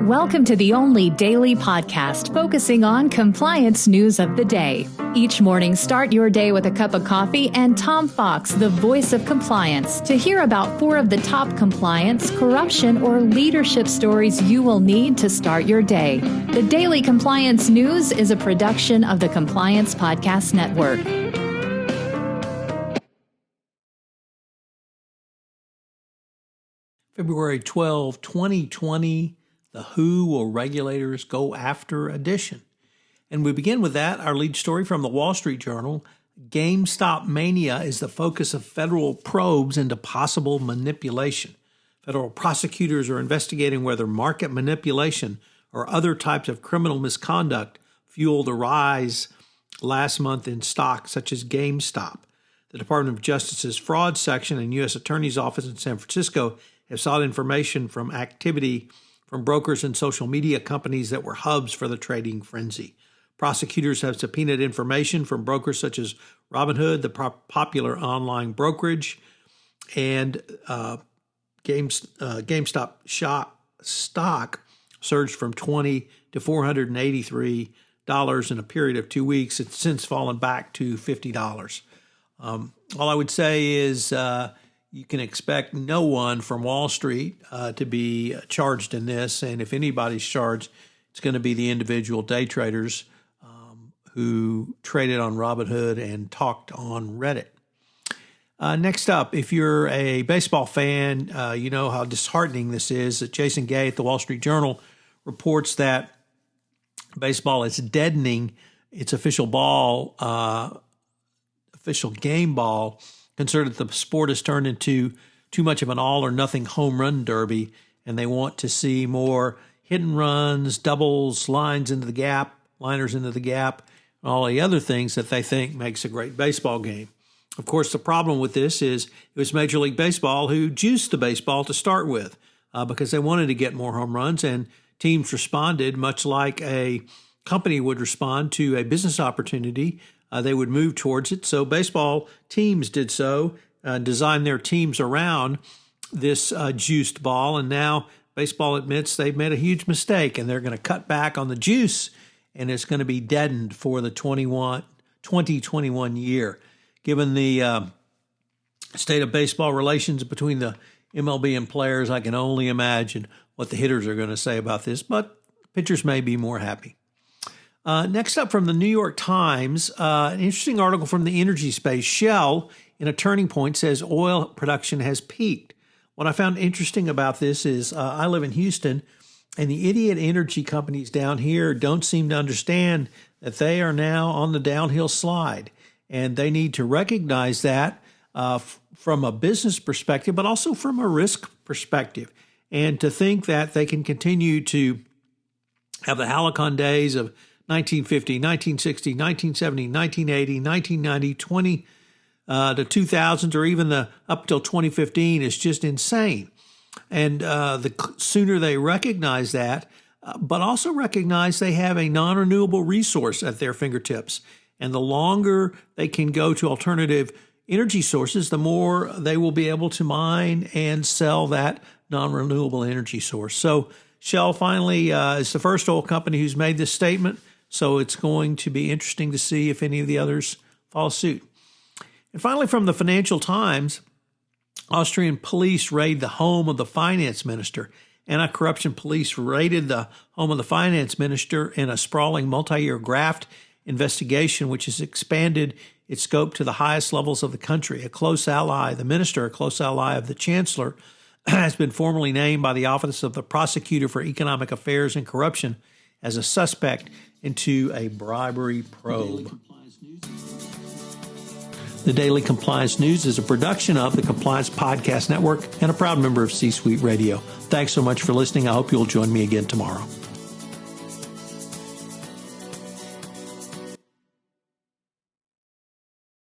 Welcome to the only daily podcast focusing on compliance news of the day. Each morning, start your day with a cup of coffee and Tom Fox, the voice of compliance, to hear about 4 of the top compliance, corruption, or leadership stories you will need to start your day. The Daily Compliance News is a production of the Compliance Podcast Network. February 12, 2020, the Who or Regulators Go After edition. And we begin with that, our lead story from the Wall Street Journal. GameStop mania is the focus of federal probes into possible manipulation. Federal prosecutors are investigating whether market manipulation or other types of criminal misconduct fueled a rise last month in stocks such as GameStop. The Department of Justice's Fraud Section and U.S. Attorney's Office in San Francisco have sought information from activity from brokers and social media companies that were hubs for the trading frenzy. Prosecutors have subpoenaed information from brokers such as Robinhood, the popular online brokerage, and GameStop stock surged from $20 to $483 in a period of 2 weeks. It's since fallen back to $50. All I would say is you can expect no one from Wall Street to be charged in this. And if anybody's charged, it's going to be the individual day traders who traded on Robinhood and talked on Reddit. Next up, if you're a baseball fan, you know how disheartening this is. Jason Gay at the Wall Street Journal reports that baseball is deadening its official game ball, concerned that the sport has turned into too much of an all-or-nothing home run derby, and they want to see more hit and runs, doubles, liners into the gap, and all the other things that they think makes a great baseball game. Of course, the problem with this is it was Major League Baseball who juiced the baseball to start with because they wanted to get more home runs, and teams responded much like a company would respond to a business opportunity. They would move towards it. So baseball teams did so, designed their teams around this juiced ball. And now baseball admits they've made a huge mistake and they're going to cut back on the juice, and it's going to be deadened for the 2021 year. Given the state of baseball relations between the MLB and players, I can only imagine what the hitters are going to say about this, but pitchers may be more happy. Next up from the New York Times, an interesting article from the energy space. Shell, in a turning point, says oil production has peaked. What I found interesting about this is I live in Houston, and the idiot energy companies down here don't seem to understand that they are now on the downhill slide, and they need to recognize that from a business perspective, but also from a risk perspective, and to think that they can continue to have the Halcyon days of 1950, 1960, 1970, 1980, 1990, 20 to 2000s, or even the up till 2015 is just insane. And the sooner they recognize that, but also recognize they have a non-renewable resource at their fingertips, and the longer they can go to alternative energy sources, the more they will be able to mine and sell that non-renewable energy source. So Shell finally is the first oil company who's made this statement. So it's going to be interesting to see if any of the others follow suit. And finally, from the Financial Times, Austrian police raid the home of the finance minister. Anti-corruption police raided the home of the finance minister in a sprawling multi-year graft investigation, which has expanded its scope to the highest levels of the country. A close ally of the chancellor, has been formally named by the Office of the Prosecutor for Economic Affairs and Corruption as a suspect into a bribery probe. The Daily Compliance News is a production of the Compliance Podcast Network and a proud member of C-Suite Radio. Thanks so much for listening. I hope you'll join me again tomorrow.